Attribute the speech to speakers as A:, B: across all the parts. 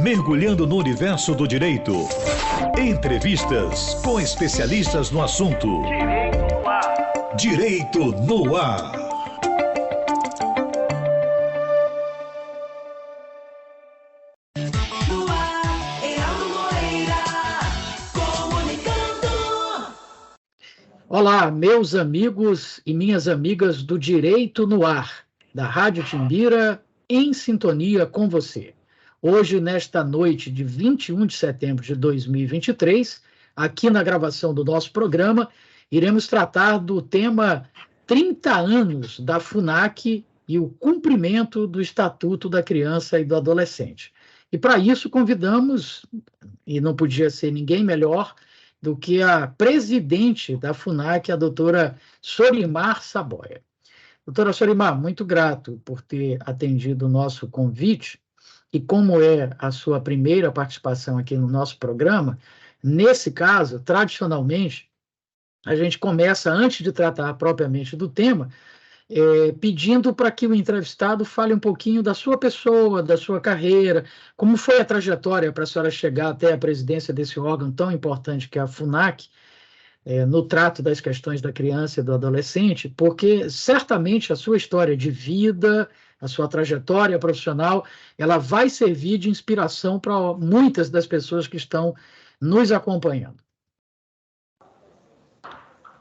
A: Mergulhando no universo do direito. Entrevistas com especialistas no assunto. Direito no ar.
B: Olá, meus amigos e minhas amigas do Direito no Ar, da Rádio Timbira, em sintonia com você. Hoje, nesta noite de 21 de setembro de 2023, aqui na gravação do nosso programa, iremos tratar do tema 30 anos da FUNAC e o cumprimento do Estatuto da Criança e do Adolescente. E para isso convidamos, e não podia ser ninguém melhor do que a presidente da FUNAC, a doutora Sorimar Saboia. Doutora Sorimar, muito grato por ter atendido o nosso convite, e como é a sua primeira participação aqui no nosso programa, nesse caso, tradicionalmente, a gente começa, antes de tratar propriamente do tema, pedindo para que o entrevistado fale um pouquinho da sua pessoa, da sua carreira, como foi a trajetória para a senhora chegar até a presidência desse órgão tão importante que é a FUNAC, no trato das questões da criança e do adolescente, porque certamente a sua história de vida, a sua trajetória profissional, ela vai servir de inspiração para muitas das pessoas que estão nos acompanhando.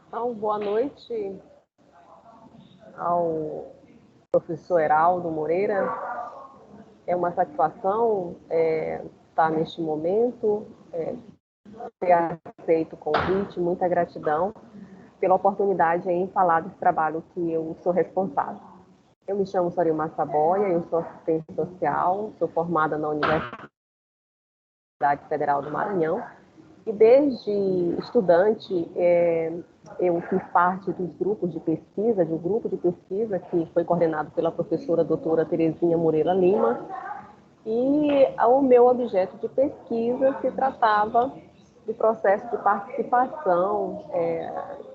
C: Então, boa noite ao professor Heraldo Moreira. É uma satisfação estar neste momento, ter aceito o convite, muita gratidão pela oportunidade em falar desse trabalho que eu sou responsável. Eu me chamo Sorimar Saboia, eu sou assistente social, sou formada na Universidade Federal do Maranhão, e desde estudante eu fiz parte dos grupos de pesquisa, de um grupo de pesquisa que foi coordenado pela professora doutora Terezinha Moreira Lima, e o meu objeto de pesquisa se tratava do processo de participação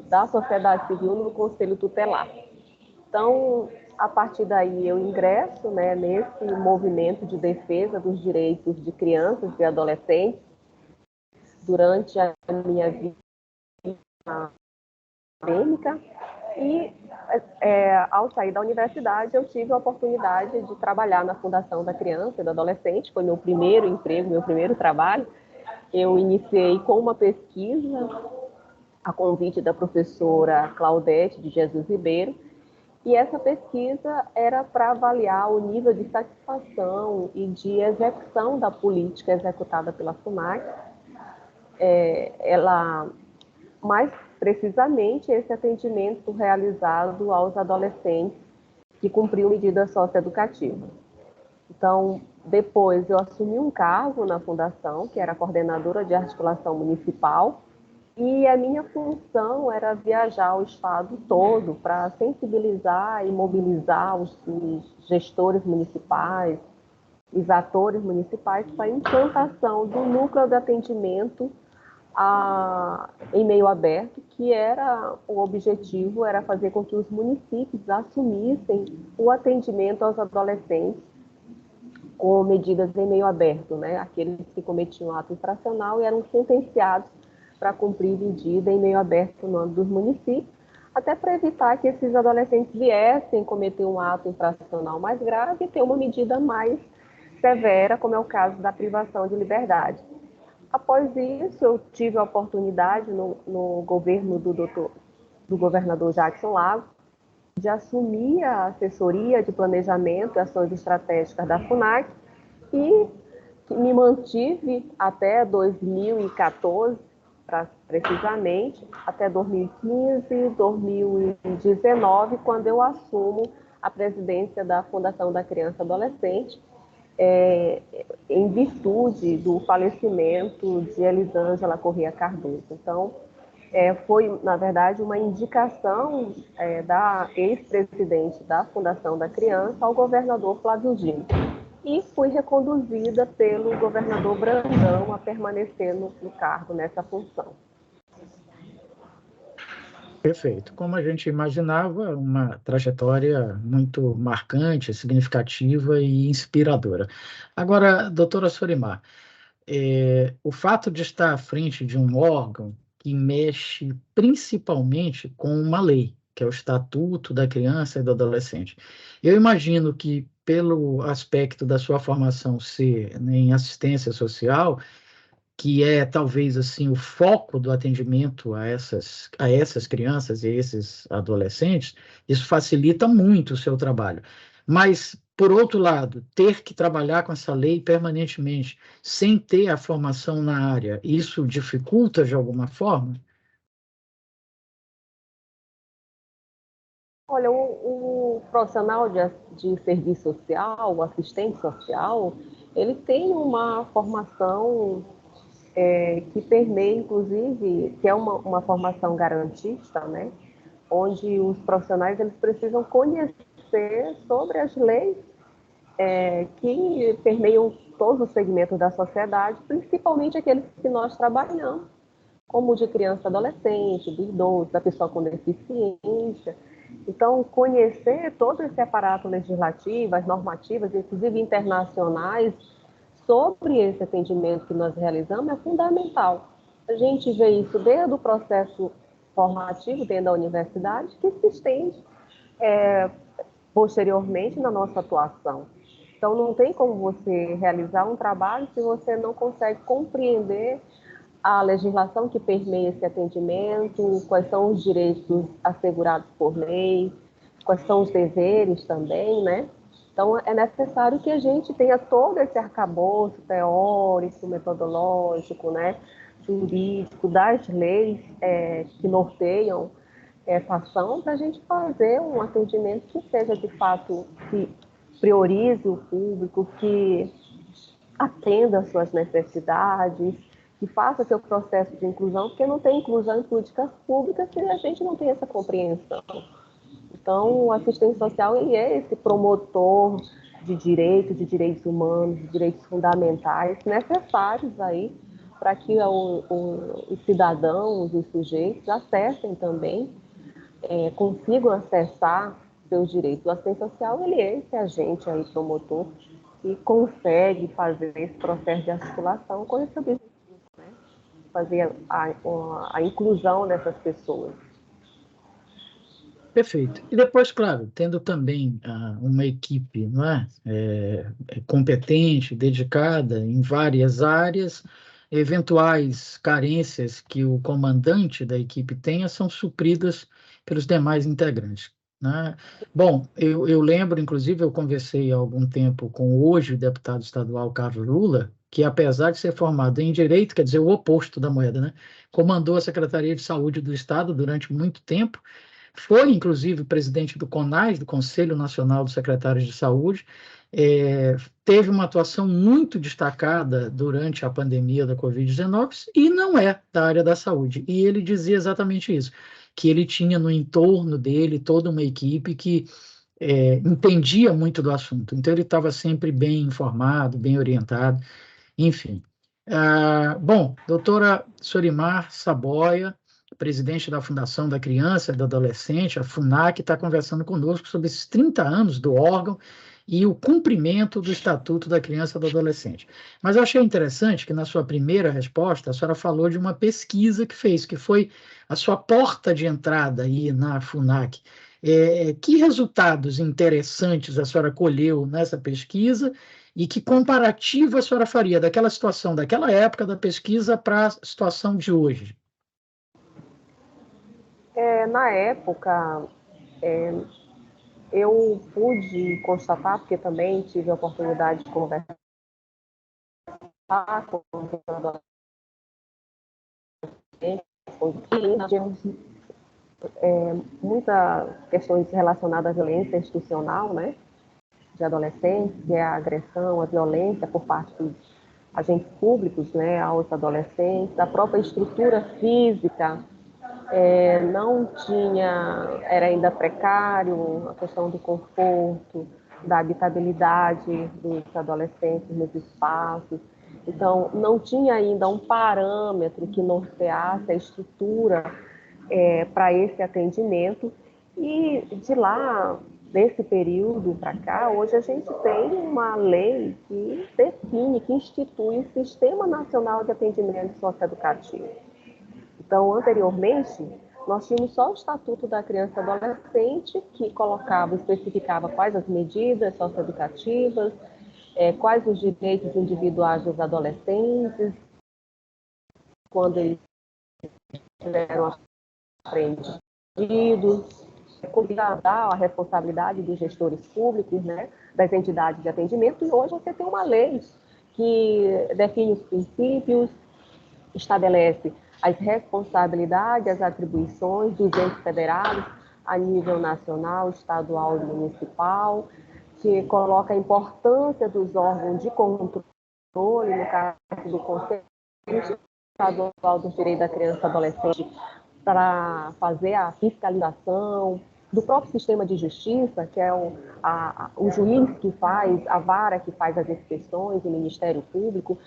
C: da sociedade civil no Conselho Tutelar. Então, a partir daí eu ingresso nesse movimento de defesa dos direitos de crianças e adolescentes durante a minha vida acadêmica, e ao sair da universidade eu tive a oportunidade de trabalhar na Fundação da Criança e do Adolescente. Foi meu primeiro emprego, meu primeiro trabalho. Eu iniciei com uma pesquisa a convite da professora Claudete de Jesus Ribeiro, e essa pesquisa era para avaliar o nível de satisfação e de execução da política executada pela FUNAC. Ela, mais precisamente, esse atendimento realizado aos adolescentes que cumpriam medidas socioeducativas. Então, depois eu assumi um cargo na Fundação, que era coordenadora de articulação municipal, e a minha função era viajar o estado todo para sensibilizar e mobilizar os gestores municipais, os atores municipais, para a implantação do núcleo de atendimento em meio aberto, que era o objetivo, era fazer com que os municípios assumissem o atendimento aos adolescentes com medidas em meio aberto, aqueles que cometiam ato infracional e eram sentenciados para cumprir medida em meio aberto no âmbito dos municípios, até para evitar que esses adolescentes viessem cometer um ato infracional mais grave e ter uma medida mais severa, como é o caso da privação de liberdade. Após isso, eu tive a oportunidade, no governo do governador Jackson Lago, de assumir a assessoria de planejamento e ações estratégicas da FUNAC, e me mantive até 2014, precisamente, até 2015 e 2019, quando eu assumo a presidência da Fundação da Criança e Adolescente, em virtude do falecimento de Elisângela Corrêa Cardoso. Então, foi, na verdade, uma indicação da ex-presidente da Fundação da Criança ao governador Flávio Dino. E fui reconduzida pelo governador Brandão a permanecer no cargo, nessa função.
B: Perfeito. Como a gente imaginava, uma trajetória muito marcante, significativa e inspiradora. Agora, doutora Sorimar, o fato de estar à frente de um órgão que mexe principalmente com uma lei, que é o Estatuto da Criança e do Adolescente. Eu imagino que, pelo aspecto da sua formação ser, né, em assistência social, que é talvez assim o foco do atendimento a essas crianças e esses adolescentes, isso facilita muito o seu trabalho. Mas, por outro lado, ter que trabalhar com essa lei permanentemente, sem ter a formação na área, isso dificulta de alguma forma?
C: Olha, o profissional de serviço social, o assistente social, ele tem uma formação que permeia, inclusive, que é uma formação garantista, né? Onde os profissionais eles precisam conhecer sobre as leis que permeiam todos os segmentos da sociedade, principalmente aqueles que nós trabalhamos, como o de criança e adolescente, do idoso, da pessoa com deficiência. Então, conhecer todo esse aparato legislativo, as normativas, inclusive internacionais, sobre esse atendimento que nós realizamos é fundamental. A gente vê isso desde o processo formativo dentro da universidade, que se estende posteriormente na nossa atuação. Então, não tem como você realizar um trabalho se você não consegue compreender a legislação que permeia esse atendimento, quais são os direitos assegurados por lei, quais são os deveres também, né? Então, é necessário que a gente tenha todo esse arcabouço teórico, metodológico, né, jurídico, das leis que norteiam essa ação, para a gente fazer um atendimento que seja, de fato, que priorize o público, que atenda às suas necessidades, que faça seu processo de inclusão, porque não tem inclusão em políticas públicas se a gente não tem essa compreensão. Então, o assistente social ele é esse promotor de direitos humanos, de direitos fundamentais necessários aí para que os cidadãos, os sujeitos acessem também, consigam acessar seus direitos. O assistente social ele é esse agente aí promotor que consegue fazer esse processo de articulação com esse objetivo, né? Fazer a inclusão dessas pessoas.
B: Perfeito. E depois, claro, tendo também uma equipe, não é? Competente, dedicada em várias áreas, eventuais carências que o comandante da equipe tenha são supridas pelos demais integrantes, né? Bom, eu lembro, inclusive, eu conversei há algum tempo com hoje o deputado estadual Carlos Lula, que apesar de ser formado em Direito, quer dizer, o oposto da moeda, né? Comandou a Secretaria de Saúde do Estado durante muito tempo, foi, inclusive, presidente do CONAS, do Conselho Nacional dos Secretários de Saúde, teve uma atuação muito destacada durante a pandemia da Covid-19 e não é da área da saúde. E ele dizia exatamente isso, que ele tinha no entorno dele toda uma equipe que entendia muito do assunto. Então, ele estava sempre bem informado, bem orientado, enfim. Bom, doutora Sorimar Saboia, presidente da Fundação da Criança e do Adolescente, a FUNAC, está conversando conosco sobre esses 30 anos do órgão e o cumprimento do Estatuto da Criança e do Adolescente. Mas eu achei interessante que, na sua primeira resposta, a senhora falou de uma pesquisa que fez, que foi a sua porta de entrada aí na FUNAC. Que resultados interessantes a senhora colheu nessa pesquisa e que comparativo a senhora faria daquela situação, daquela época da pesquisa para a situação de hoje?
C: Na época, eu pude constatar, porque também tive a oportunidade de conversar com os adolescentes, muitas questões relacionadas à violência institucional, né, de adolescentes, que é a agressão, a violência por parte dos agentes públicos, né, aos adolescentes, a própria estrutura física não tinha, era ainda precário, a questão do conforto, da habitabilidade dos adolescentes nos espaços. Então, não tinha ainda um parâmetro que norteasse a estrutura para esse atendimento. E de lá, desse período para cá, hoje a gente tem uma lei que define, que institui o Sistema Nacional de Atendimento Socioeducativo. Então, anteriormente, nós tínhamos só o Estatuto da Criança e Adolescente, que colocava, especificava quais as medidas socioeducativas, quais os direitos individuais dos adolescentes, quando eles tiveram aprendidos, a responsabilidade dos gestores públicos, né, das entidades de atendimento, e hoje você tem uma lei que define os princípios, estabelece as responsabilidades, as atribuições dos entes federados a nível nacional, estadual e municipal, que coloca a importância dos órgãos de controle, no caso do Conselho Estadual do Direito da Criança e Adolescente, para fazer a fiscalização, do próprio sistema de justiça, que é o juiz que faz, a vara que faz as inspeções, o Ministério Público,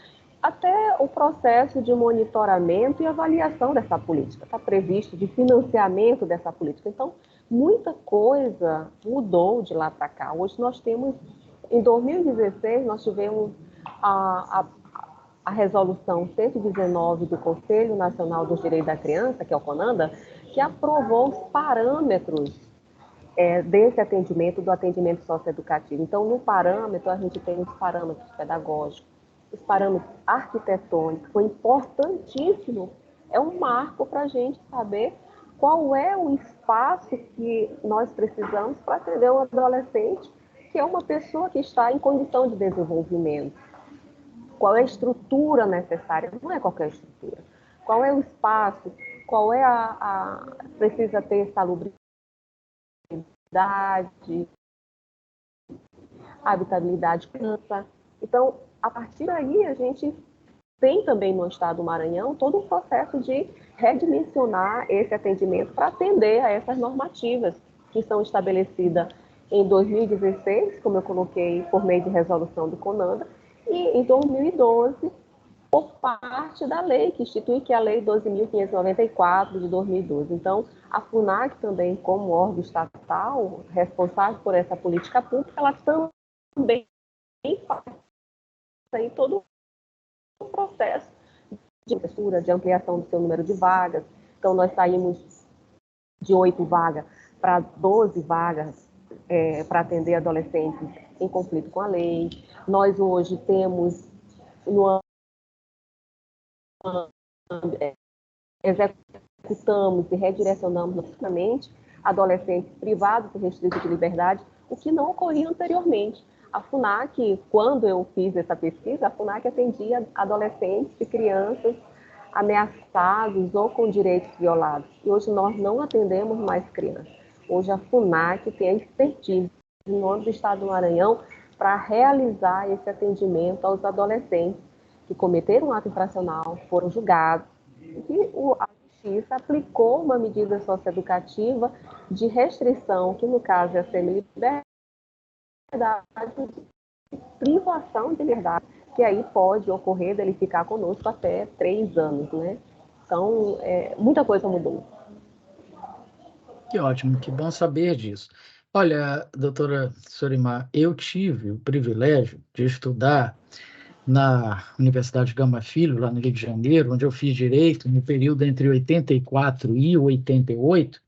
C: até o processo de monitoramento e avaliação dessa política. Está previsto de financiamento dessa política. Então, muita coisa mudou de lá para cá. Hoje nós temos, em 2016, nós tivemos a resolução 119 do Conselho Nacional dos Direitos da Criança, que é o CONANDA, que aprovou os parâmetros desse atendimento, do atendimento socioeducativo. Então, no parâmetro, a gente tem os parâmetros pedagógicos, os parâmetros arquitetônicos, foi importantíssimo, é um marco para a gente saber qual é o espaço que nós precisamos para atender um adolescente, que é uma pessoa que está em condição de desenvolvimento. Qual é a estrutura necessária? Não é qualquer estrutura. Qual é o espaço? Qual é precisa ter salubridade, habitabilidade, criança. Então, a partir daí, a gente tem também no estado do Maranhão todo um processo de redimensionar esse atendimento para atender a essas normativas que são estabelecidas em 2016, como eu coloquei, por meio de resolução do CONANDA, e em 2012, por parte da lei que institui, que é a Lei 12.594 de 2012. Então, a FUNAC também, como órgão estatal responsável por essa política pública, ela também faz aí todo o processo de textura, de ampliação do seu número de vagas. Então, nós saímos de 8 vagas para 12 vagas para atender adolescentes em conflito com a lei. Nós hoje temos, executamos e redirecionamos noticamente adolescentes privados e restritos de liberdade, o que não ocorria anteriormente. A FUNAC, quando eu fiz essa pesquisa, a FUNAC atendia adolescentes e crianças ameaçados ou com direitos violados. E hoje nós não atendemos mais crianças. Hoje a FUNAC tem a expertise no âmbito do Estado do Maranhão para realizar esse atendimento aos adolescentes que cometeram um ato infracional, foram julgados, e a Justiça aplicou uma medida socioeducativa de restrição, que no caso é a semi-liberdade, de privação de liberdade, que aí pode ocorrer dele ficar conosco até 3 anos, né? Então, muita coisa mudou.
B: Que ótimo, que bom saber disso. Olha, doutora Sorimar, eu tive o privilégio de estudar na Universidade Gama Filho, lá no Rio de Janeiro, onde eu fiz Direito, no período entre 84 e 88,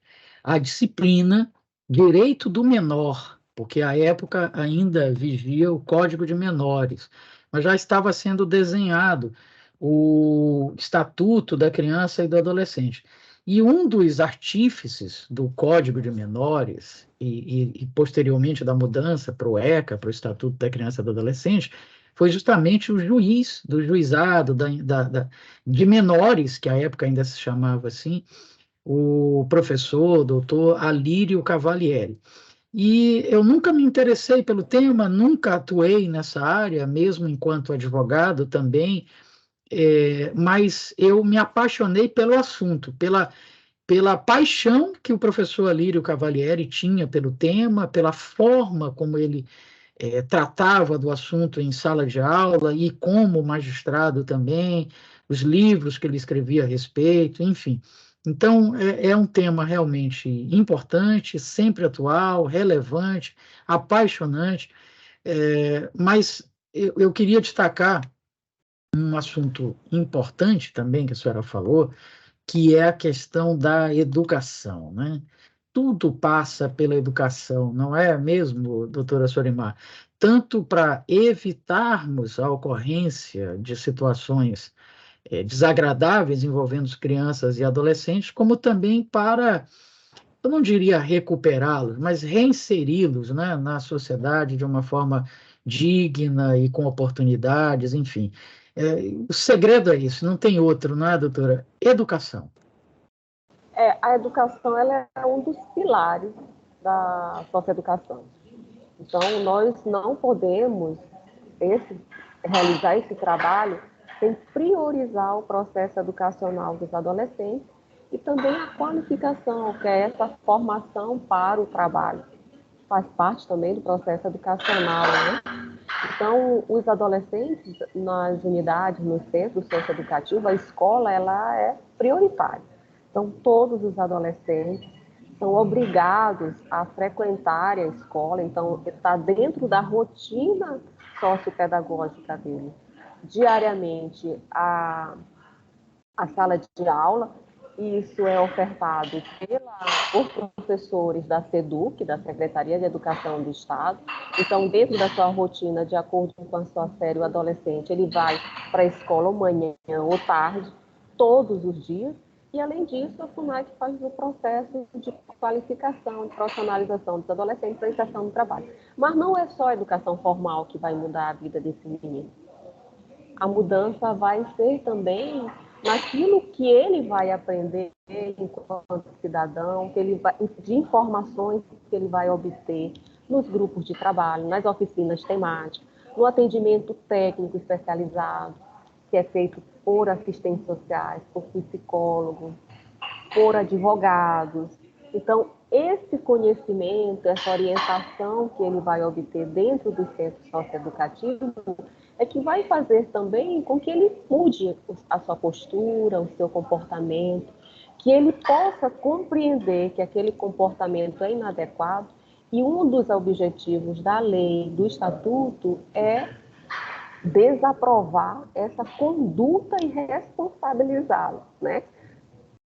B: a disciplina Direito do Menor, porque à época ainda vigia o Código de Menores, mas já estava sendo desenhado o Estatuto da Criança e do Adolescente. E um dos artífices do Código de Menores e posteriormente da mudança para o ECA, para o Estatuto da Criança e do Adolescente, foi justamente o juiz do juizado de menores, que à época ainda se chamava assim, o professor, doutor Alírio Cavalieri. E eu nunca me interessei pelo tema, nunca atuei nessa área, mesmo enquanto advogado também, mas eu me apaixonei pelo assunto, pela paixão que o professor Alírio Cavalieri tinha pelo tema, pela forma como ele tratava do assunto em sala de aula e como magistrado também, os livros que ele escrevia a respeito, enfim. Então, é um tema realmente importante, sempre atual, relevante, apaixonante, mas eu queria destacar um assunto importante também que a senhora falou, que é a questão da educação, né? Tudo passa pela educação, não é mesmo, doutora Sorimar? Tanto para evitarmos a ocorrência de situações desagradáveis envolvendo crianças e adolescentes, como também para, eu não diria recuperá-los, mas reinseri-los, né, na sociedade de uma forma digna e com oportunidades, enfim. O segredo é isso, não tem outro, não é, doutora? Educação.
C: A educação ela é um dos pilares da socioeducação. Então, nós não podemos realizar esse trabalho sem priorizar o processo educacional dos adolescentes e também a qualificação, que é essa formação para o trabalho. Faz parte também do processo educacional, né? Então, os adolescentes nas unidades, no centro socioeducativo, a escola ela é prioritária. Então, todos os adolescentes são obrigados a frequentar a escola, então está dentro da rotina sociopedagógica dele. Diariamente, a sala de aula, e isso é ofertado por professores da SEDUC, da Secretaria de Educação do Estado. Então, dentro da sua rotina, de acordo com a sua série, o adolescente, ele vai para a escola manhã ou tarde, todos os dias, e, além disso, a FUNAC faz o processo de qualificação, de profissionalização dos adolescentes para a inserção no trabalho. Mas não é só a educação formal que vai mudar a vida desse menino. A mudança vai ser também naquilo que ele vai aprender enquanto cidadão, de informações que ele vai obter nos grupos de trabalho, nas oficinas temáticas, no atendimento técnico especializado, que é feito por assistentes sociais, por psicólogos, por advogados. Então, esse conhecimento, essa orientação que ele vai obter dentro do centro socioeducativo é que vai fazer também com que ele mude a sua postura, o seu comportamento, que ele possa compreender que aquele comportamento é inadequado, e um dos objetivos da lei, do estatuto, é desaprovar essa conduta e responsabilizá-lo, né,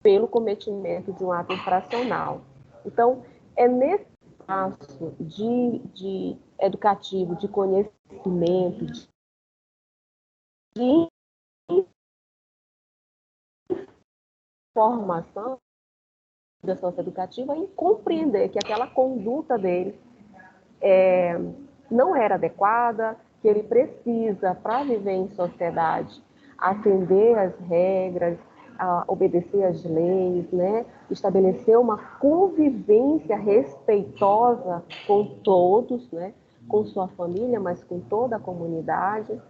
C: pelo cometimento de um ato infracional. Então, é nesse espaço de educativo, de conhecimento, de formação da socioeducativa, em compreender que aquela conduta dele não era adequada, que ele precisa, para viver em sociedade, atender às regras, a obedecer às leis, né? Estabelecer uma convivência respeitosa com todos, né? Com sua família, mas com toda a comunidade.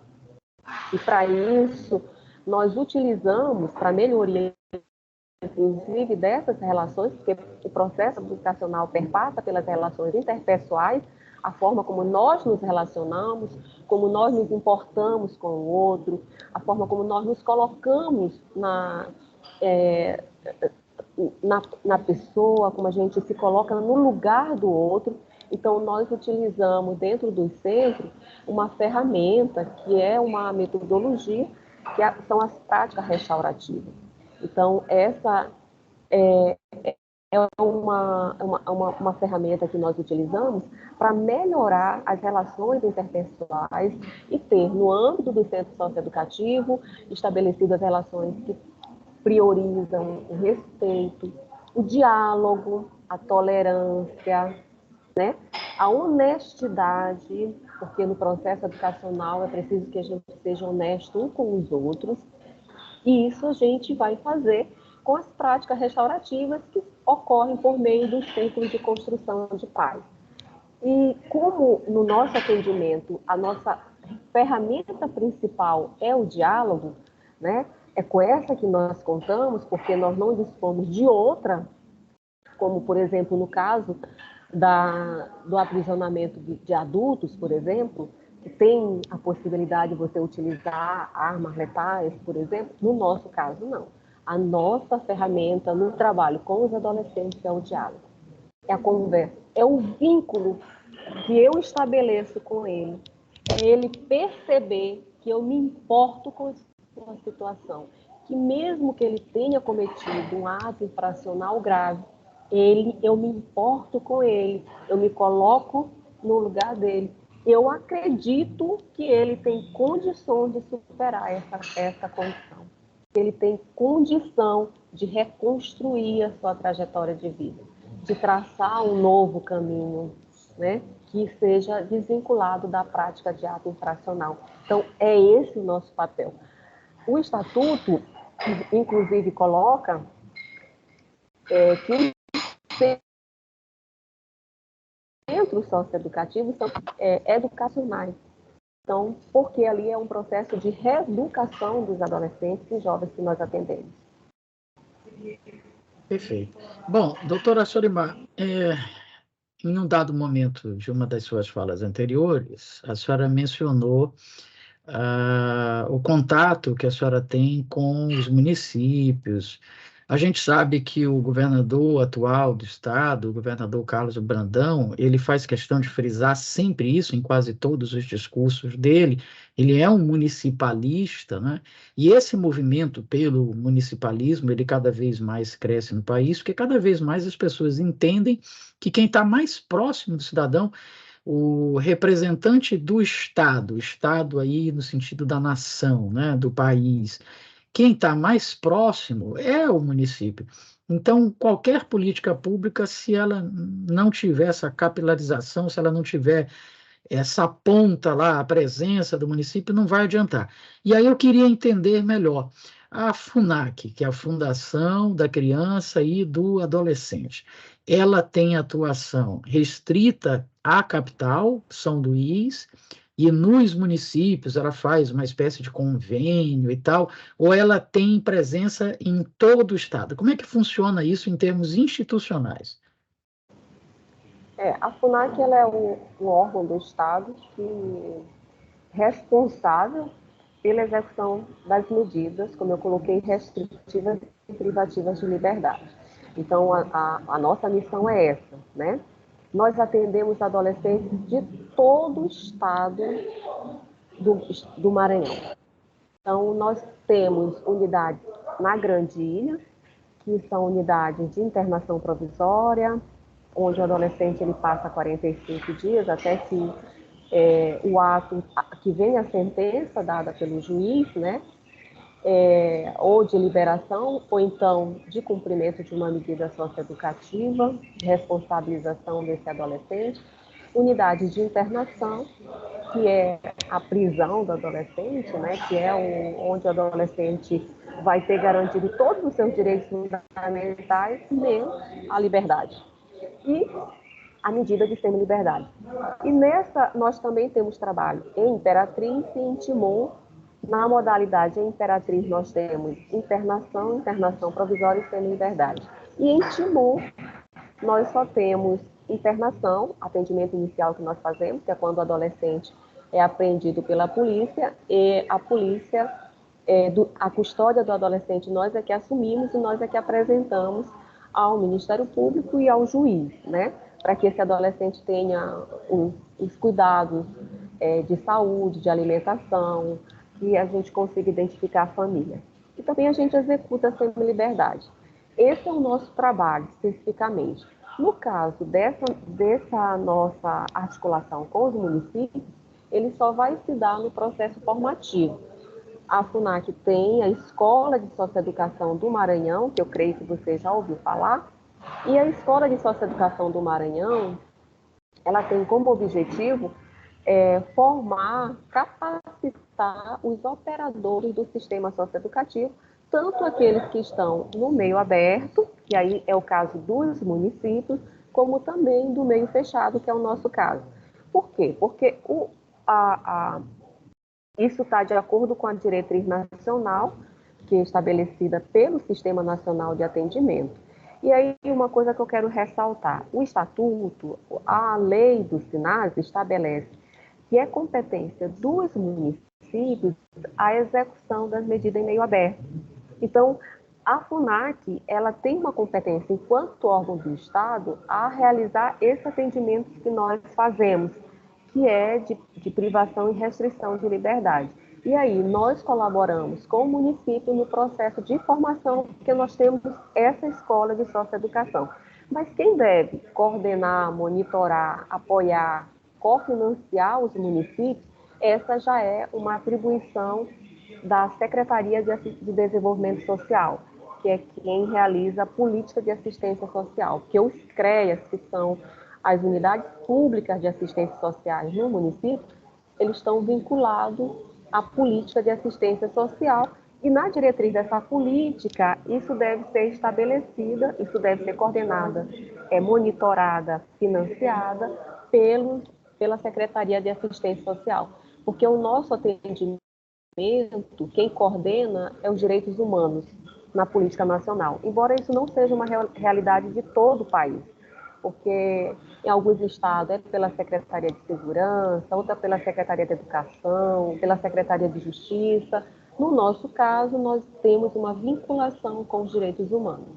C: E para isso, nós utilizamos, para melhoria, inclusive, dessas relações, porque o processo educacional perpassa pelas relações interpessoais, a forma como nós nos relacionamos, como nós nos importamos com o outro, a forma como nós nos colocamos na pessoa, como a gente se coloca no lugar do outro. Então, nós utilizamos dentro do centro uma ferramenta que é uma metodologia, são as práticas restaurativas. Então, essa é uma ferramenta que nós utilizamos para melhorar as relações interpessoais e ter, no âmbito do centro socioeducativo, estabelecidas relações que priorizam o respeito, o diálogo, a tolerância, né? A honestidade, porque no processo educacional é preciso que a gente seja honesto um com os outros, e isso a gente vai fazer com as práticas restaurativas que ocorrem por meio do ciclo de construção de paz. E como no nosso atendimento a nossa ferramenta principal é o diálogo, né? É com essa que nós contamos, porque nós não dispomos de outra, como, por exemplo, no caso do aprisionamento de adultos, por exemplo, que tem a possibilidade de você utilizar armas letais, por exemplo. No nosso caso, não. A nossa ferramenta no trabalho com os adolescentes é o diálogo, é a conversa, é o vínculo que eu estabeleço com ele, é ele perceber que eu me importo com a sua situação, que mesmo que ele tenha cometido um ato infracional grave, eu me importo com ele, eu me coloco no lugar dele. Eu acredito que ele tem condições de superar essa condição. Ele tem condição de reconstruir a sua trajetória de vida, de traçar um novo caminho, né, que seja desvinculado da prática de ato infracional. Então, é esse o nosso papel. O Estatuto, inclusive, coloca que centros socioeducativos são educacionais. Então, porque ali é um processo de reeducação dos adolescentes e jovens que nós atendemos.
B: Perfeito. Bom, doutora Solimar, em um dado momento de uma das suas falas anteriores, a senhora mencionou o contato que a senhora tem com os municípios. A gente sabe que o governador atual do estado, o governador Carlos Brandão, ele faz questão de frisar sempre isso em quase todos os discursos dele. Ele é um municipalista, né? E esse movimento pelo municipalismo, ele cada vez mais cresce no país, porque cada vez mais as pessoas entendem que quem está mais próximo do cidadão, o representante do Estado, o Estado aí no sentido da nação, né, do país, quem está mais próximo é o município. Então, qualquer política pública, se ela não tiver essa capilarização, se ela não tiver essa ponta lá, a presença do município, não vai adiantar. E aí eu queria entender melhor. A FUNAC, que é a Fundação da Criança e do Adolescente, ela tem atuação restrita à capital, São Luís, e nos municípios ela faz uma espécie de convênio e tal, ou ela tem presença em todo o estado? Como é que funciona isso em termos institucionais?
C: A FUNAC ela é um órgão do Estado que responsável pela execução das medidas, como eu coloquei, restritivas e privativas de liberdade. Então, a nossa missão é essa, né? Nós atendemos adolescentes de todo o estado do Maranhão. Então, nós temos unidades na Grande Ilha, que são unidades de internação provisória, onde o adolescente ele passa 45 dias até que o ato, que vem a sentença dada pelo juiz, né, ou de liberação, ou então de cumprimento de uma medida socioeducativa, responsabilização desse adolescente, unidade de internação, que é a prisão do adolescente, né, que é onde o adolescente vai ter garantido todos os seus direitos fundamentais, menos a liberdade. E a medida de semi-liberdade. E nessa, nós também temos trabalho em Imperatriz e em Timon. Na modalidade em Imperatriz, nós temos internação provisória e semi-liberdade. E em Timon, nós só temos internação, atendimento inicial que nós fazemos, que é quando o adolescente é apreendido pela polícia, e a polícia, a custódia do adolescente, nós é que assumimos e nós é que apresentamos ao Ministério Público e ao juiz, né? Para que esse adolescente tenha os cuidados de saúde, de alimentação, que a gente consiga identificar a família. E também a gente executa a semi-liberdade. Esse é o nosso trabalho, especificamente. No caso dessa nossa articulação com os municípios, ele só vai se dar no processo formativo. A FUNAC tem a Escola de Socioeducação do Maranhão, que eu creio que você já ouviu falar, e a Escola de Socioeducação do Maranhão, ela tem como objetivo formar, capacitar os operadores do sistema socioeducativo, tanto aqueles que estão no meio aberto, que aí é o caso dos municípios, como também do meio fechado, que é o nosso caso. Por quê? Porque isso está de acordo com a diretriz nacional, que é estabelecida pelo Sistema Nacional de Atendimento. E aí, uma coisa que eu quero ressaltar, o Estatuto, a lei do SINASE estabelece que é competência dos municípios a execução das medidas em meio aberto. Então, A FUNAC, ela tem uma competência, enquanto órgão do Estado, a realizar esse atendimento que nós fazemos, que é de privação e restrição de liberdade. E aí, nós colaboramos com o município no processo de formação, porque nós temos essa escola de socioeducação. Mas quem deve coordenar, monitorar, apoiar, cofinanciar os municípios, essa já é uma atribuição da Secretaria de Desenvolvimento Social, que é quem realiza a política de assistência social, porque os CREAS, que são as unidades públicas de assistência sociais no município, eles estão vinculados à política de assistência social e na diretriz dessa política, isso deve ser estabelecida, isso deve ser coordenada, monitorada, financiada pela Secretaria de Assistência Social, porque o nosso atendimento, quem coordena é os direitos humanos na política nacional, embora isso não seja uma realidade de todo o país, porque em alguns estados é pela Secretaria de Segurança, outra pela Secretaria de Educação, pela Secretaria de Justiça. No nosso caso, nós temos uma vinculação com os direitos humanos.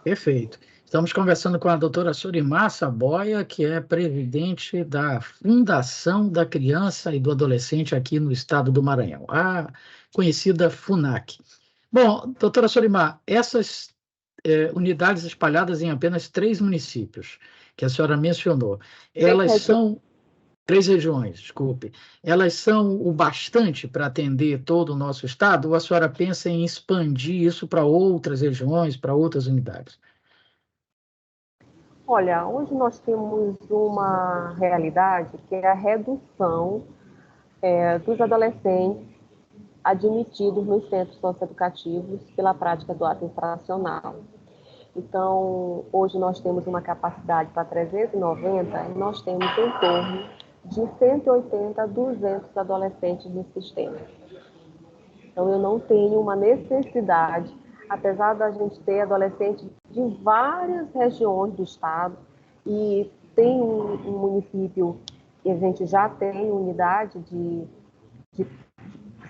B: Perfeito. Estamos conversando com a doutora Sorimar Saboia, que é presidente da Fundação da Criança e do Adolescente aqui no estado do Maranhão, a conhecida FUNAC. Bom, doutora Sorimar, essas unidades espalhadas em apenas 3 municípios, que a senhora mencionou, elas são... 3 regiões, desculpe. Elas são o bastante para atender todo o nosso estado, ou a senhora pensa em expandir isso para outras regiões, para outras unidades?
C: Olha, hoje nós temos uma realidade que é a redução dos adolescentes admitidos nos centros socioeducativos pela prática do ato infracional. Então, hoje nós temos uma capacidade para 390 e nós temos em torno de 180 a 200 adolescentes no sistema. Então, eu não tenho uma necessidade, apesar da gente ter adolescentes de várias regiões do estado, e tem um município que a gente já tem unidade de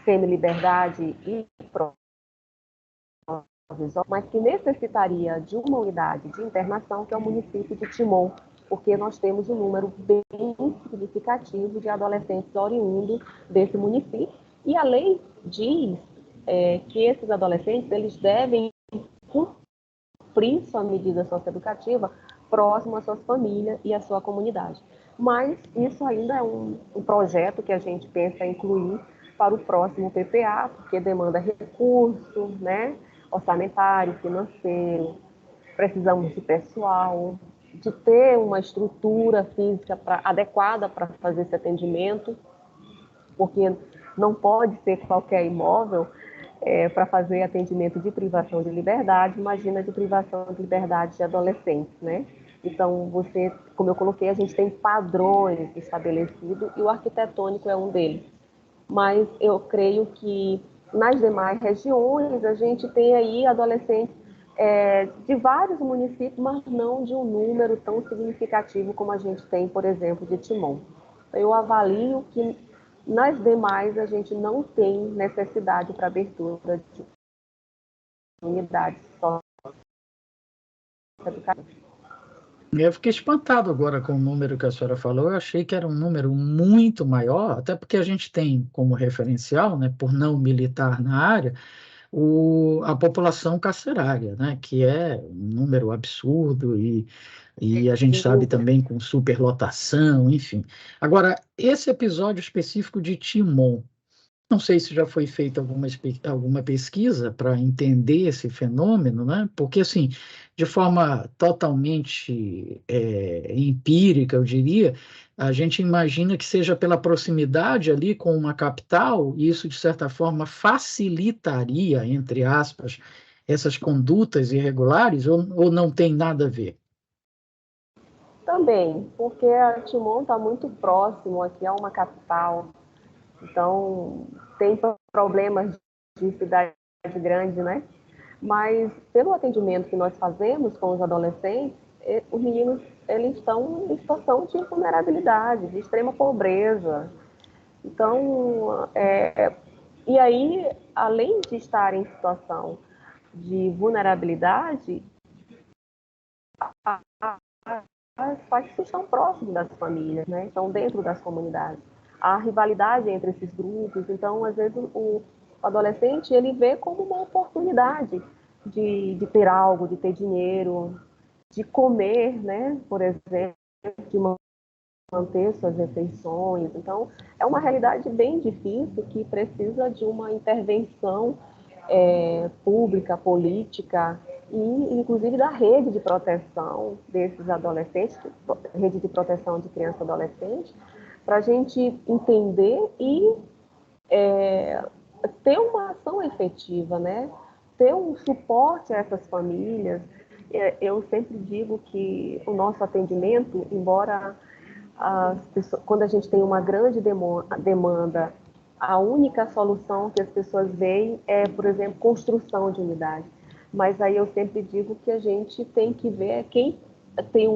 C: semi-liberdade e provisória, mas que necessitaria de uma unidade de internação, que é o município de Timon, porque nós temos um número bem significativo de adolescentes oriundos desse município, e a lei diz que esses adolescentes eles devem cumprir sua medida socioeducativa próximo às suas famílias e à sua comunidade. Mas isso ainda é um projeto que a gente pensa em incluir para o próximo PPA, porque demanda recurso, né, orçamentário, financeiro, precisamos de pessoal, de ter uma estrutura física adequada para fazer esse atendimento, porque não pode ser qualquer imóvel para fazer atendimento de privação de liberdade, imagina de privação de liberdade de adolescentes, né? Então, como eu coloquei, a gente tem padrões estabelecidos e o arquitetônico é um deles. Mas eu creio que nas demais regiões a gente tem aí adolescentes de vários municípios, mas não de um número tão significativo como a gente tem, por exemplo, de Timon. Eu avalio que nas demais a gente não tem necessidade para abertura de unidades socioeducativas.
B: Eu fiquei espantado agora com o número que a senhora falou. Eu achei que era um número muito maior, até porque a gente tem como referencial, né, por não militar na área, a população carcerária, né, que é um número absurdo e a gente sabe também com superlotação, enfim. Agora, esse episódio específico de Timon, não sei se já foi feita alguma pesquisa para entender esse fenômeno, né? Porque, assim, de forma totalmente empírica, eu diria, a gente imagina que seja pela proximidade ali com uma capital, e isso, de certa forma, facilitaria, entre aspas, essas condutas irregulares, ou não tem nada a ver?
C: Também, porque a Timon está muito próximo aqui a uma capital. Então, tem problemas de cidade grande, né? Mas, pelo atendimento que nós fazemos com os adolescentes, os meninos eles estão em situação de vulnerabilidade, de extrema pobreza. Então, e aí, além de estar em situação de vulnerabilidade, as partes estão próximas das famílias, né? Estão dentro das comunidades. Há rivalidade entre esses grupos, então, às vezes, o adolescente ele vê como uma oportunidade de ter algo, de ter dinheiro, de comer, né? Por exemplo, de manter suas refeições. Então, é uma realidade bem difícil que precisa de uma intervenção pública, política e, inclusive, da rede de proteção desses adolescentes, rede de proteção de criança e adolescente, para a gente entender e ter uma ação efetiva, né? Ter um suporte a essas famílias. Eu sempre digo que o nosso atendimento, embora quando a gente tem uma grande demanda, a única solução que as pessoas veem é, por exemplo, construção de unidade. Mas aí eu sempre digo que a gente tem que ver quem tem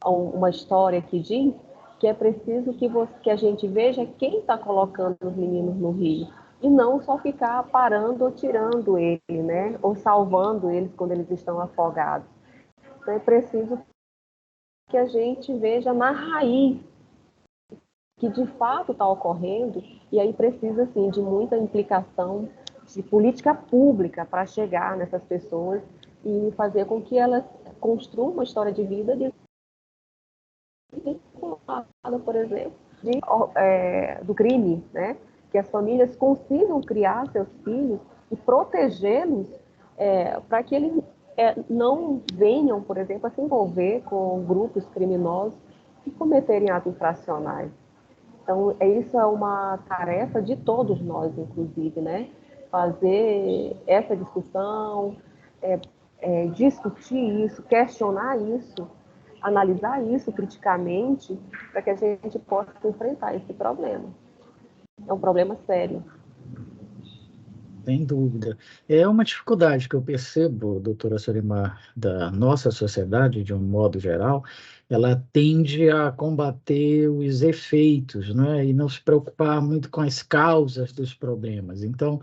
C: uma história que diz que é preciso que a gente veja quem está colocando os meninos no rio e não só ficar parando ou tirando ele, né? Ou salvando eles quando eles estão afogados. Então é preciso que a gente veja na raiz que de fato está ocorrendo, e aí precisa, sim, de muita implicação de política pública para chegar nessas pessoas e fazer com que elas construam uma história de vida por exemplo, do crime, né? Que as famílias consigam criar seus filhos e protegê-los para que eles não venham, por exemplo, a se envolver com grupos criminosos e cometerem atos infracionais. Então, isso é uma tarefa de todos nós, inclusive, né? Fazer essa discussão, discutir isso, questionar isso, analisar isso criticamente, para que a gente possa enfrentar esse problema. É um problema sério.
B: Sem dúvida. É uma dificuldade que eu percebo, doutora Solimar, da nossa sociedade, de um modo geral, ela tende a combater os efeitos, né, e não se preocupar muito com as causas dos problemas. Então,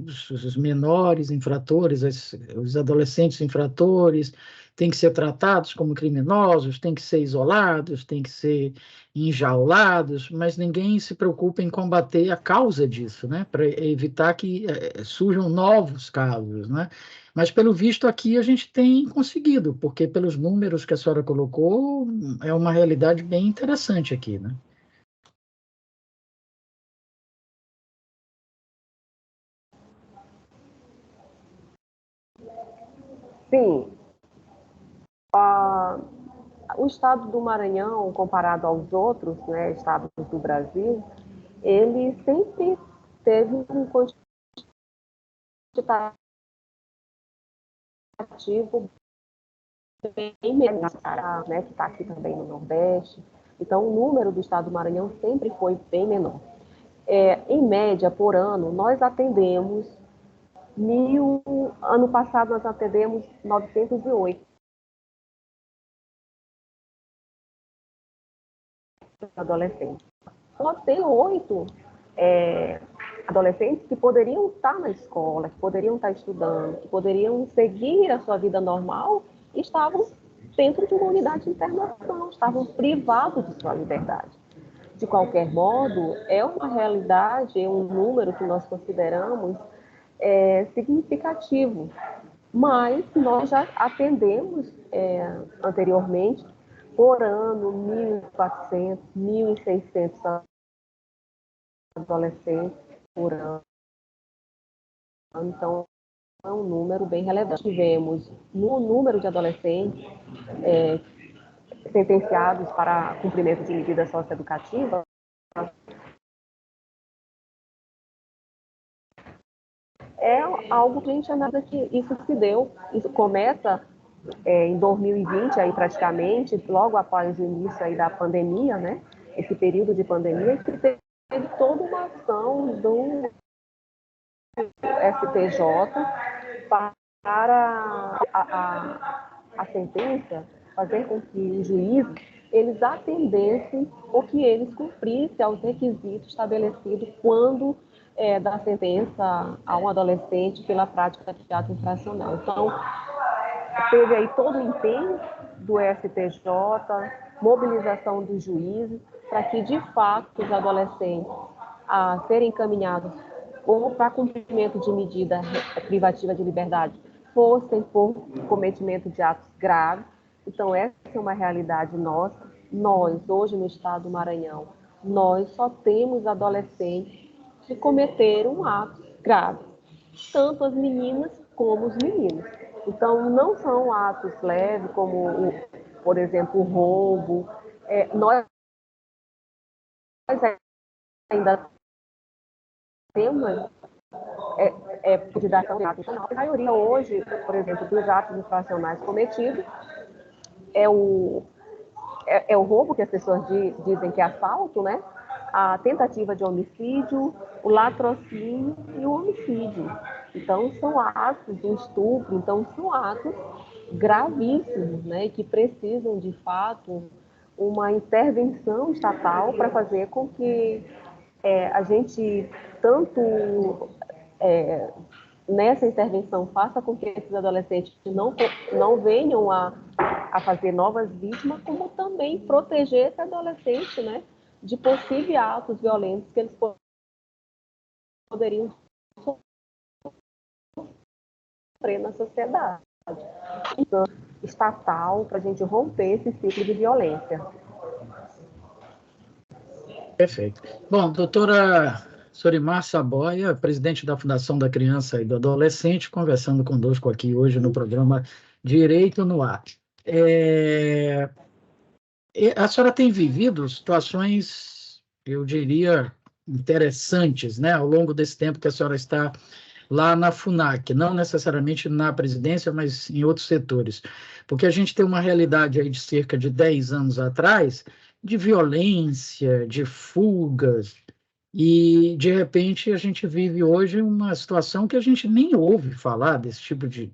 B: os menores infratores, os adolescentes infratores, têm que ser tratados como criminosos, têm que ser isolados, têm que ser enjaulados, mas ninguém se preocupa em combater a causa disso, né? Para evitar que surjam novos casos, né? Mas, pelo visto, aqui a gente tem conseguido, porque pelos números que a senhora colocou, é uma realidade bem interessante aqui, né?
C: Sim, o estado do Maranhão, comparado aos outros, né, estados do Brasil, ele sempre teve um quantitativo bem menor, né, que está aqui também no Nordeste. Então, o número do estado do Maranhão sempre foi bem menor. Em média, por ano, nós atendemos ano passado nós atendemos 908 adolescentes. Só tem 8 adolescentes que poderiam estar na escola, que poderiam estar estudando, que poderiam seguir a sua vida normal e estavam dentro de uma unidade de internação, estavam privados de sua liberdade. De qualquer modo, é uma realidade, é um número que nós consideramos significativo, mas nós já atendemos anteriormente, por ano, 1.400, 1.600 adolescentes por ano. Então, é um número bem relevante. Tivemos no número de adolescentes sentenciados para cumprimento de medida socioeducativa, é algo que a gente analisa que isso se deu, isso começa em 2020, aí praticamente, logo após o início aí da pandemia, né? Esse período de pandemia, que teve toda uma ação do STJ para a sentença fazer com que os juízes eles atendessem ou que eles cumprissem aos requisitos estabelecidos quando dá sentença a um adolescente pela prática de ato infracional. Então, teve aí todo o empenho do STJ, mobilização dos juízes, para que, de fato, os adolescentes a serem encaminhados ou para cumprimento de medida privativa de liberdade fossem por cometimento de atos graves. Então, essa é uma realidade nossa. Nós, hoje no estado do Maranhão, nós só temos adolescentes que cometeram atos graves, tanto as meninas como os meninos. Então, não são atos leves, como, por exemplo, o roubo. Nós ainda temos candidação de ato infracional. A maioria hoje, por exemplo, dos atos infracionais cometidos é o roubo, que as pessoas dizem que é assalto, né? A tentativa de homicídio, o latrocínio e o homicídio. Então, são atos de estupro, então são atos gravíssimos, né? Que precisam, de fato, uma intervenção estatal para fazer com que a gente, tanto nessa intervenção, faça com que esses adolescentes não venham a fazer novas vítimas, como também proteger esse adolescente, né, de possíveis atos violentos que eles poderiam sofrer na sociedade. Então, estatal, para a gente romper esse ciclo de violência.
B: Perfeito. Bom, doutora Sorimar Saboia, presidente da Fundação da Criança e do Adolescente, conversando conosco aqui hoje no programa Direito no Ar. A senhora tem vivido situações, eu diria, interessantes, né, ao longo desse tempo que a senhora está lá na FUNAC, não necessariamente na presidência, mas em outros setores. Porque a gente tem uma realidade aí de cerca de 10 anos atrás, de violência, de fugas, e, de repente, a gente vive hoje uma situação que a gente nem ouve falar desse tipo de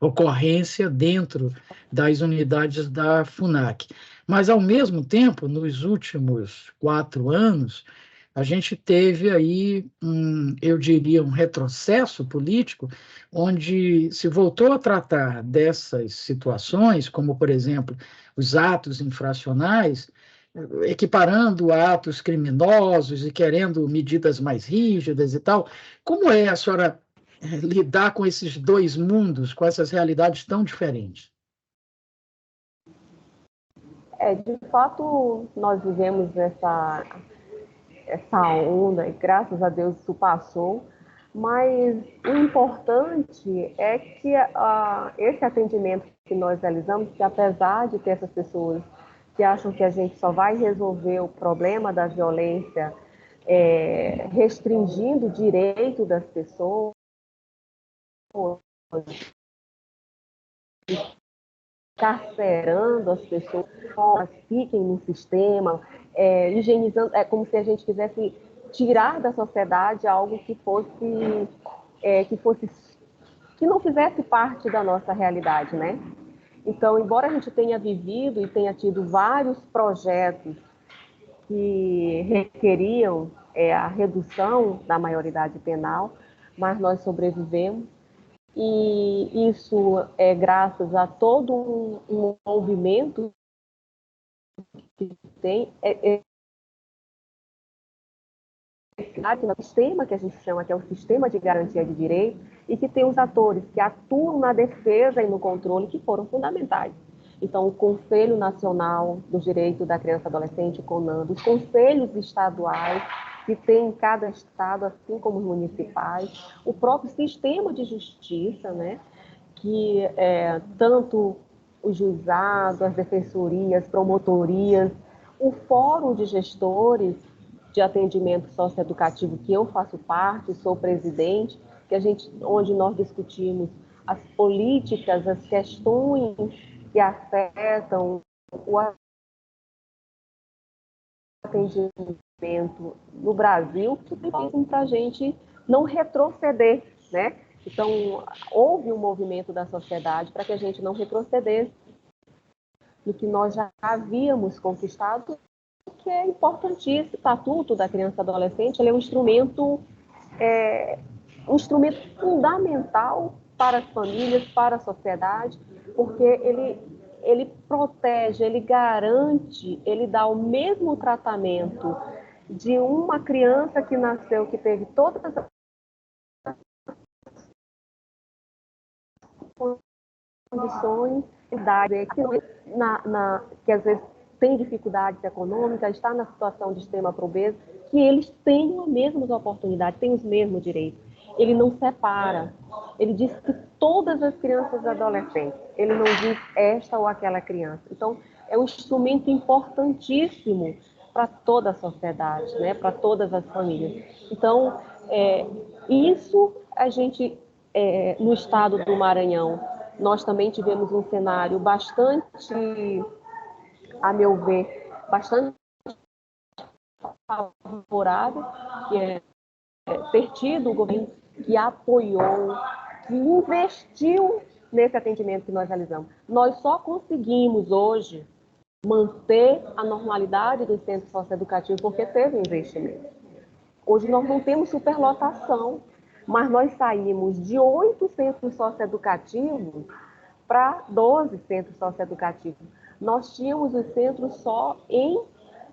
B: ocorrência dentro das unidades da FUNAC. Mas, ao mesmo tempo, nos últimos 4 anos, a gente teve aí, eu diria, um retrocesso político, onde se voltou a tratar dessas situações, como, por exemplo, os atos infracionais, equiparando atos criminosos e querendo medidas mais rígidas e tal. Como é a senhora lidar com esses dois mundos, com essas realidades tão diferentes?
C: De fato, nós vivemos essa onda, e graças a Deus isso passou, mas o importante é que esse atendimento que nós realizamos, que apesar de ter essas pessoas que acham que a gente só vai resolver o problema da violência restringindo o direito das pessoas, carcerando as pessoas, elas fiquem no sistema, higienizando, como se a gente quisesse tirar da sociedade algo que não fizesse parte da nossa realidade, né? Então, embora a gente tenha vivido e tenha tido vários projetos que requeriam a redução da maioridade penal, mas nós sobrevivemos. E isso é graças a todo um movimento que tem no sistema que a gente chama, que é o sistema de garantia de direito, e que tem os atores que atuam na defesa e no controle, que foram fundamentais. Então, o Conselho Nacional do Direito da Criança e Adolescente, o CONANDO, os conselhos estaduais, que tem em cada estado, assim como os municipais, o próprio sistema de justiça, né, que tanto o juizado, as defensorias, promotorias, o fórum de gestores de atendimento socioeducativo, que eu faço parte, sou presidente, onde nós discutimos as políticas, as questões que afetam o atendimento no Brasil, que tem para a gente não retroceder, né? Então, houve um movimento da sociedade para que a gente não retrocedesse no que nós já havíamos conquistado, que é importantíssimo. O Estatuto da Criança e Adolescente, ele é um instrumento fundamental para as famílias, para a sociedade, porque ele protege, ele garante, ele dá o mesmo tratamento de uma criança que nasceu, que teve todas as condições, idade, que às vezes tem dificuldades econômicas, está na situação de extrema pobreza, que eles tenham as mesmas oportunidades, têm os mesmos direitos. Ele não separa. Ele diz que todas as crianças e adolescentes, ele não diz esta ou aquela criança. Então, é um instrumento importantíssimo para toda a sociedade, né? Para todas as famílias. Então, isso a gente, no estado do Maranhão, nós também tivemos um cenário bastante, a meu ver, bastante favorável, que é ter tido o governo que apoiou, que investiu nesse atendimento que nós realizamos. Nós só conseguimos hoje manter a normalidade dos centros socioeducativos porque teve investimento. Hoje nós não temos superlotação, mas nós saímos de 8 centros socioeducativos para 12 centros socioeducativos. Nós tínhamos os centros só em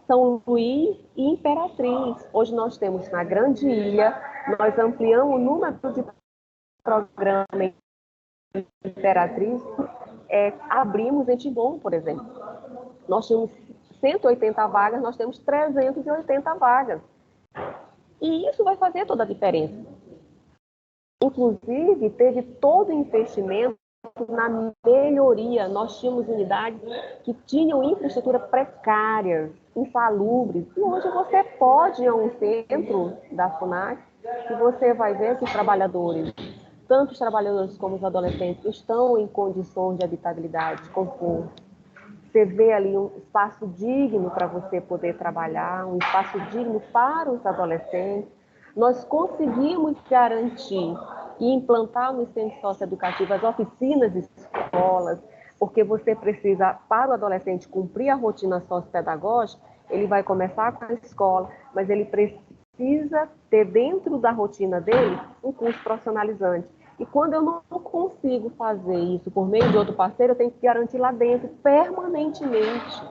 C: São Luís e Imperatriz. Hoje nós temos na Grande Ilha, nós ampliamos o número de programas em Imperatriz, abrimos em Tibom, por exemplo. Nós tínhamos 180 vagas, nós temos 380 vagas. E isso vai fazer toda a diferença. Inclusive, teve todo o investimento na melhoria. Nós tínhamos unidades que tinham infraestrutura precária, insalubres. E hoje você pode ir a um centro da FUNAC e você vai ver que os trabalhadores, tanto os trabalhadores como os adolescentes, estão em condições de habitabilidade, de conforto. Você vê ali um espaço digno para você poder trabalhar, um espaço digno para os adolescentes. Nós conseguimos garantir e implantar nos centros socioeducativos as oficinas de escolas, porque você precisa, para o adolescente cumprir a rotina sociopedagógica, ele vai começar com a escola, mas ele precisa ter dentro da rotina dele um curso profissionalizante. E quando eu não consigo fazer isso por meio de outro parceiro, eu tenho que garantir lá dentro, permanentemente.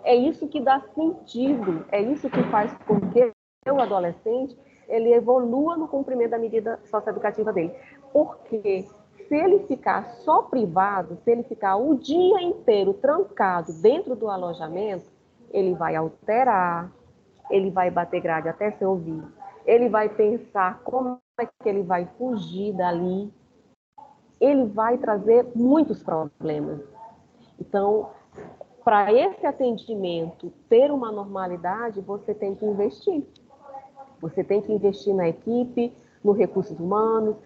C: É isso que dá sentido, é isso que faz com que o adolescente ele evolua no cumprimento da medida socioeducativa dele. Porque se ele ficar só privado, se ele ficar o dia inteiro trancado dentro do alojamento, ele vai alterar, ele vai bater grade até ser ouvido, ele vai pensar como é que ele vai fugir dali, ele vai trazer muitos problemas. Então, para esse atendimento ter uma normalidade, você tem que investir. Você tem que investir na equipe, nos recursos humanos,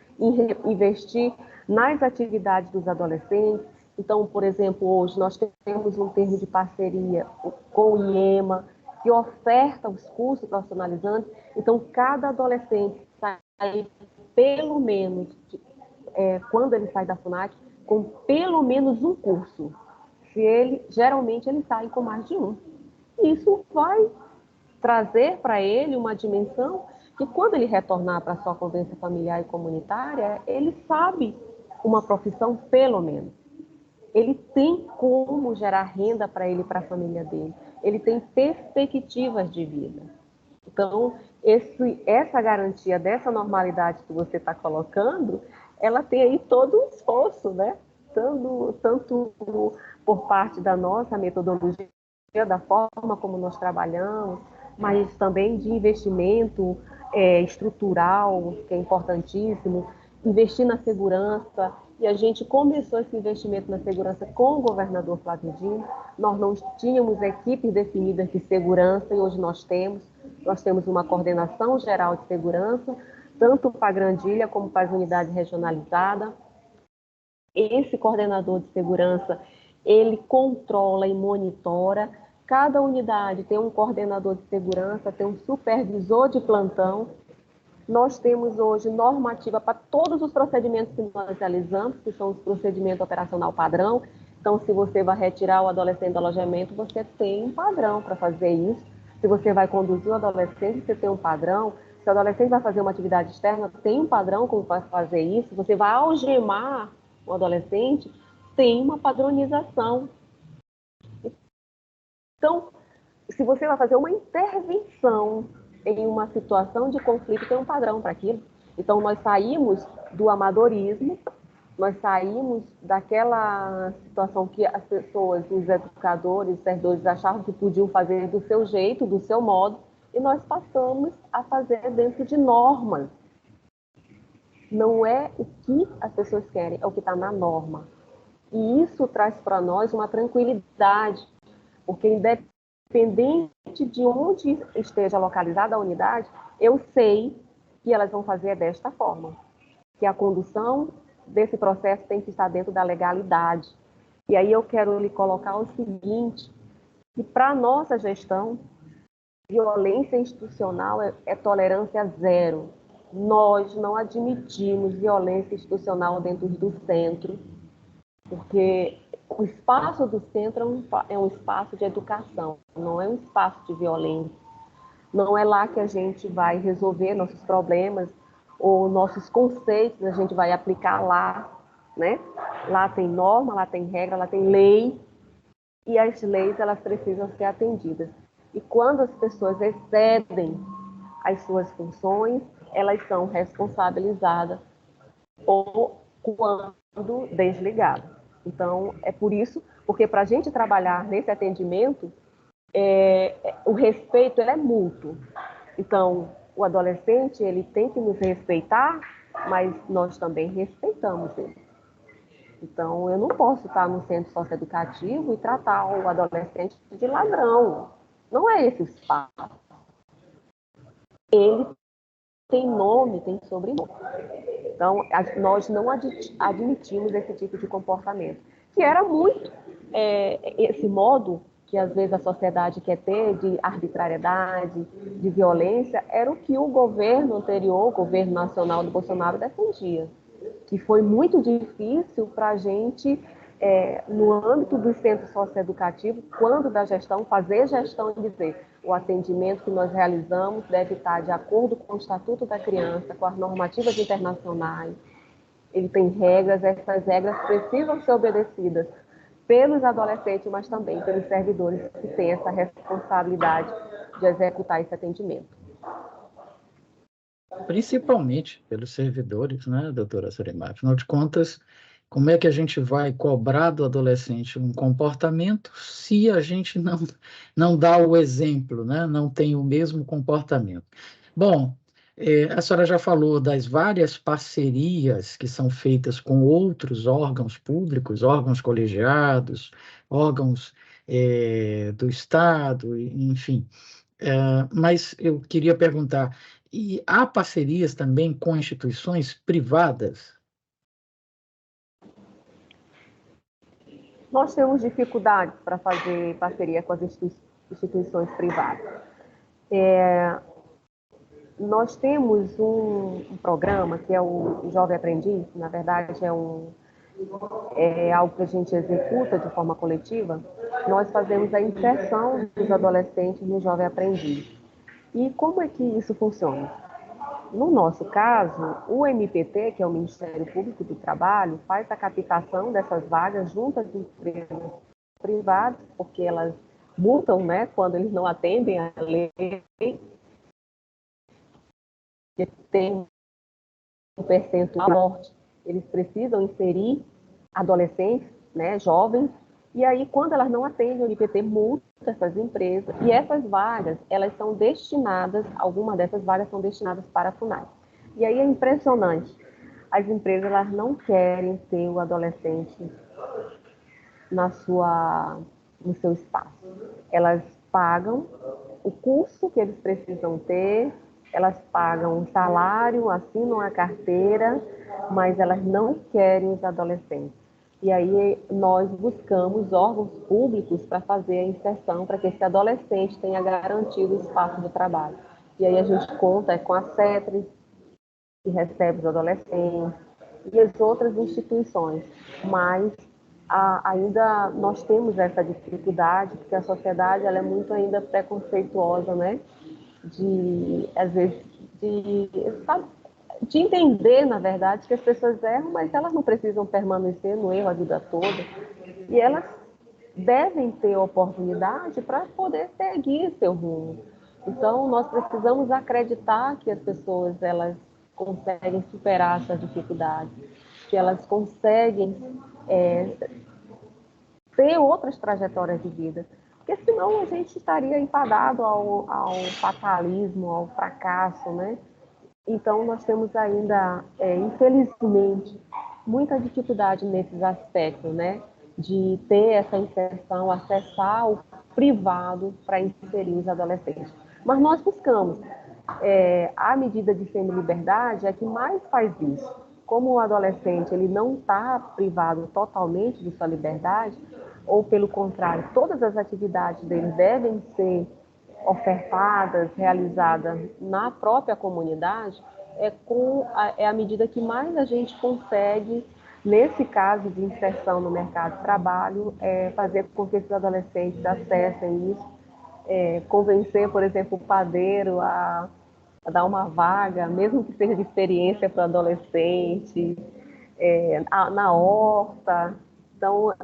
C: investir nas atividades dos adolescentes. Então, por exemplo, hoje nós temos um termo de parceria com o IEMA, que oferta os cursos profissionalizantes. Então, cada adolescente sai pelo menos, quando ele sai da FUNAC, com pelo menos um curso. Geralmente ele sai com mais de um. Isso vai trazer para ele uma dimensão que quando ele retornar para a sua convivência familiar e comunitária, ele sabe uma profissão pelo menos. Ele tem como gerar renda para ele e para a família dele. Ele tem perspectivas de vida. Então, essa garantia dessa normalidade que você está colocando, ela tem aí todo um esforço, né? Tanto por parte da nossa metodologia, da forma como nós trabalhamos, mas também de investimento estrutural, que é importantíssimo, investir na segurança. E a gente começou esse investimento na segurança com o governador Flávio Dino. Nós não tínhamos equipes definidas de segurança e hoje nós temos. Nós temos uma coordenação geral de segurança, tanto para a Grande Ilha como para as unidades regionalizadas. Esse coordenador de segurança, ele controla e monitora. Cada unidade tem um coordenador de segurança, tem um supervisor de plantão. Nós temos hoje normativa para todos os procedimentos que nós realizamos, que são os procedimentos operacional padrão. Então, se você vai retirar o adolescente do alojamento, você tem um padrão para fazer isso. Se você vai conduzir o adolescente, você tem um padrão. Se o adolescente vai fazer uma atividade externa, tem um padrão como vai fazer isso. Você vai algemar o adolescente, tem uma padronização. Então, se você vai fazer uma intervenção em uma situação de conflito, tem um padrão para aquilo. Então, nós saímos do amadorismo, nós saímos daquela situação que as pessoas, os educadores, os servidores achavam que podiam fazer do seu jeito, do seu modo, e nós passamos a fazer dentro de normas. Não é o que as pessoas querem, é o que está na norma. E isso traz para nós uma tranquilidade, porque independente de onde esteja localizada a unidade, eu sei que elas vão fazer desta forma, que a condução desse processo tem que estar dentro da legalidade. E aí eu quero lhe colocar o seguinte, que para a nossa gestão, violência institucional é tolerância zero. Nós não admitimos violência institucional dentro do centro, porque o espaço do centro é um espaço de educação, não é um espaço de violência. Não é lá que a gente vai resolver nossos problemas ou nossos conceitos, a gente vai aplicar lá, né? Lá tem norma, lá tem regra, lá tem lei, e as leis elas precisam ser atendidas. E quando as pessoas excedem as suas funções, elas são responsabilizadas ou quando desligadas. Então, é por isso, porque para a gente trabalhar nesse atendimento, o respeito ele é mútuo. Então, o adolescente ele tem que nos respeitar, mas nós também respeitamos ele. Então, eu não posso estar no centro socioeducativo e tratar o adolescente de ladrão. Não é esse o espaço. Ele tem nome, tem sobrenome. Então, nós não admitimos esse tipo de comportamento. Que era muito esse modo que às vezes a sociedade quer ter de arbitrariedade, de violência, era o que o governo anterior, o governo nacional do Bolsonaro, defendia. Que foi muito difícil para a gente, no âmbito do centro socioeducativo, quando da gestão, fazer gestão e dizer o atendimento que nós realizamos deve estar de acordo com o Estatuto da Criança, com as normativas internacionais. Ele tem regras, essas regras precisam ser obedecidas pelos adolescentes, mas também pelos servidores que têm essa responsabilidade de executar esse atendimento.
B: Principalmente pelos servidores, né, doutora Surimar? Afinal de contas, como é que a gente vai cobrar do adolescente um comportamento se a gente não dá o exemplo, né? Não tem o mesmo comportamento? Bom, a senhora já falou das várias parcerias que são feitas com outros órgãos públicos, órgãos colegiados, órgãos do Estado, enfim. Mas eu queria perguntar, e há parcerias também com instituições privadas?
C: Nós temos dificuldades para fazer parceria com as instituições privadas. Nós temos um programa que é o Jovem Aprendiz, na verdade é algo que a gente executa de forma coletiva. Nós fazemos a inserção dos adolescentes no Jovem Aprendiz. E como é que isso funciona? No nosso caso, o MPT, que é o Ministério Público do Trabalho, faz a captação dessas vagas junto às empresas privadas, porque elas multam, né, quando eles não atendem à lei, que tem um percentual morte. Eles precisam inserir adolescentes, né, jovens, e aí quando elas não atendem o MPT, multa essas empresas, e essas vagas, elas são destinadas, algumas dessas vagas são destinadas para a FUNAI. E aí é impressionante, as empresas elas não querem ter o adolescente no seu espaço. Elas pagam o curso que eles precisam ter, elas pagam um salário, assinam a carteira, mas elas não querem os adolescentes. E aí nós buscamos órgãos públicos para fazer a inserção, para que esse adolescente tenha garantido o espaço de trabalho. E aí a gente conta com a CETRES, que recebe os adolescentes, e as outras instituições. Mas ainda nós temos essa dificuldade, porque a sociedade ela é muito ainda preconceituosa, né? Às vezes, sabe, de entender, na verdade, que as pessoas erram, mas elas não precisam permanecer no erro a vida toda. E elas devem ter oportunidade para poder seguir seu rumo. Então, nós precisamos acreditar que as pessoas elas conseguem superar essas dificuldades, que elas conseguem ter outras trajetórias de vida. Porque senão a gente estaria empadado ao fatalismo, ao fracasso, né? Então, nós temos ainda, infelizmente, muita dificuldade nesses aspectos, né? De ter essa inserção, acessar o privado para inserir os adolescentes. Mas nós buscamos. A medida de semi-liberdade é que mais faz isso. Como o adolescente ele não está privado totalmente de sua liberdade, ou pelo contrário, todas as atividades dele devem ser ofertadas, realizadas na própria comunidade, é a medida que mais a gente consegue, nesse caso de inserção no mercado de trabalho, fazer com que esses adolescentes acessem isso, convencer, por exemplo, o padeiro a dar uma vaga, mesmo que seja de experiência para o adolescente, na horta. Então,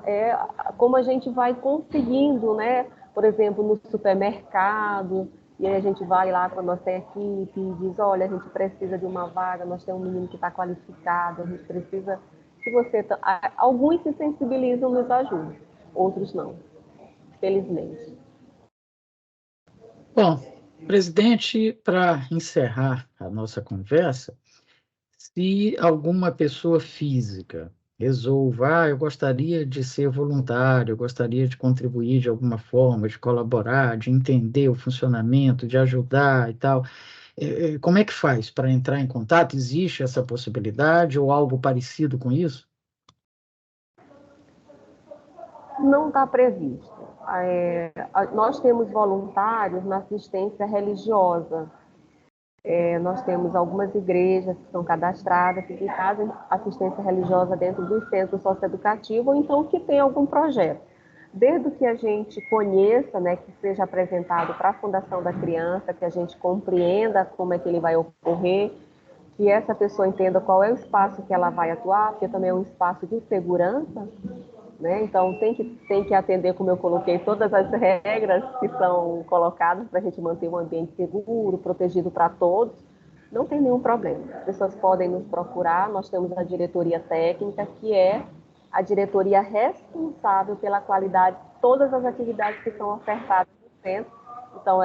C: como a gente vai conseguindo, né? Por exemplo, no supermercado, e aí a gente vai lá com a nossa equipe e diz, olha, a gente precisa de uma vaga, nós temos um menino que está qualificado, a gente precisa que você... Alguns se sensibilizam e nos ajudam, outros não, felizmente.
B: Bom, presidente, para encerrar a nossa conversa, se alguma pessoa física resolva, eu gostaria de ser voluntário, eu gostaria de contribuir de alguma forma, de colaborar, de entender o funcionamento, de ajudar e tal, como é que faz para entrar em contato? Existe essa possibilidade ou algo parecido com isso?
C: Não está previsto. Nós temos voluntários na assistência religiosa. Nós temos algumas igrejas que são cadastradas e que fazem assistência religiosa dentro do centro socioeducativo, ou então que tem algum projeto. Desde que a gente conheça, né, que seja apresentado para a Fundação da Criança, que a gente compreenda como é que ele vai ocorrer, que essa pessoa entenda qual é o espaço que ela vai atuar, porque também é um espaço de segurança, né? Então tem que atender, como eu coloquei, todas as regras que são colocadas para a gente manter um ambiente seguro, protegido para todos. Não tem nenhum problema. As pessoas podem nos procurar, nós temos a diretoria técnica, que é a diretoria responsável pela qualidade de todas as atividades que são ofertadas no centro. Então,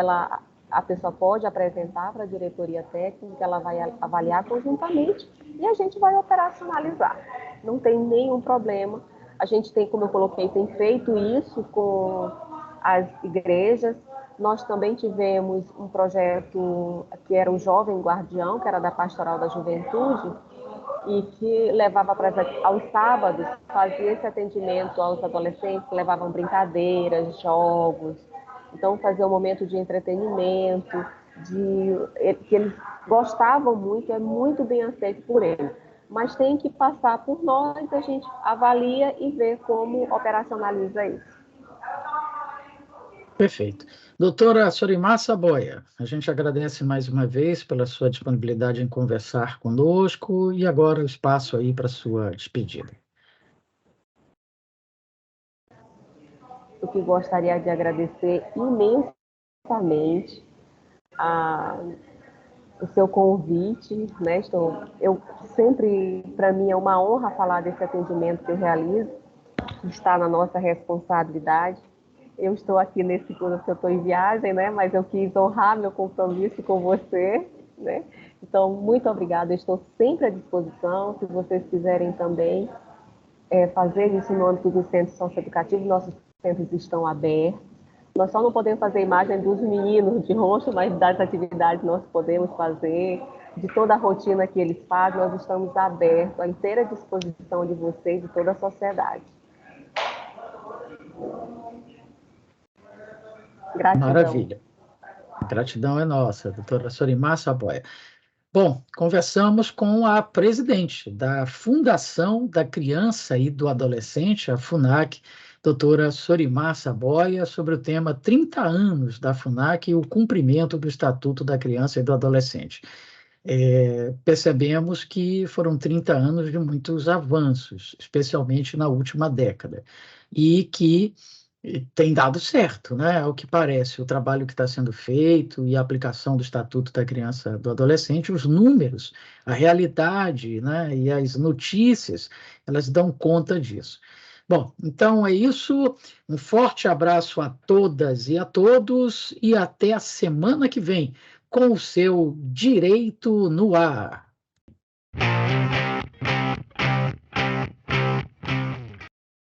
C: a pessoa pode apresentar para a diretoria técnica, ela vai avaliar conjuntamente e a gente vai operacionalizar. Não tem nenhum problema. A gente tem, como eu coloquei, tem feito isso com as igrejas. Nós também tivemos um projeto que era o Jovem Guardião, que era da Pastoral da Juventude, e que levava aos sábados, fazia esse atendimento aos adolescentes, que levavam brincadeiras, jogos. Então, fazia um momento de entretenimento, que eles gostavam muito, é muito bem aceito por eles. Mas tem que passar por nós, a gente avalia e vê como operacionaliza isso.
B: Perfeito. Doutora Sorimar Saboia, a gente agradece mais uma vez pela sua disponibilidade em conversar conosco e agora o espaço aí para a sua despedida.
C: Eu que gostaria de agradecer imensamente o seu convite, né? Eu sempre, para mim, é uma honra falar desse atendimento que eu realizo, que está na nossa responsabilidade. Eu estou aqui nesse curso que eu estou em viagem, né? Mas eu quis honrar meu compromisso com você, né? Então, muito obrigada. Eu estou sempre à disposição. Se vocês quiserem também fazer isso no âmbito do centro socioeducativo, nossos centros estão abertos. Nós só não podemos fazer imagem dos meninos de roxo, mas das atividades nós podemos fazer, de toda a rotina que eles fazem, nós estamos abertos, à inteira disposição de vocês e de toda a sociedade. Gratidão.
B: Maravilha. A gratidão é nossa, doutora Sorimar Saboia. Bom, conversamos com a presidente da Fundação da Criança e do Adolescente, a FUNAC, doutora Sorimar Saboia, sobre o tema 30 anos da FUNAC e o cumprimento do Estatuto da Criança e do Adolescente. Percebemos que foram 30 anos de muitos avanços, especialmente na última década, e que tem dado certo, né? Ao que parece, o trabalho que está sendo feito e a aplicação do Estatuto da Criança e do Adolescente, os números, a realidade, né? E as notícias, elas dão conta disso. Bom, então é isso. Um forte abraço a todas e a todos e até a semana que vem com o seu Direito no Ar.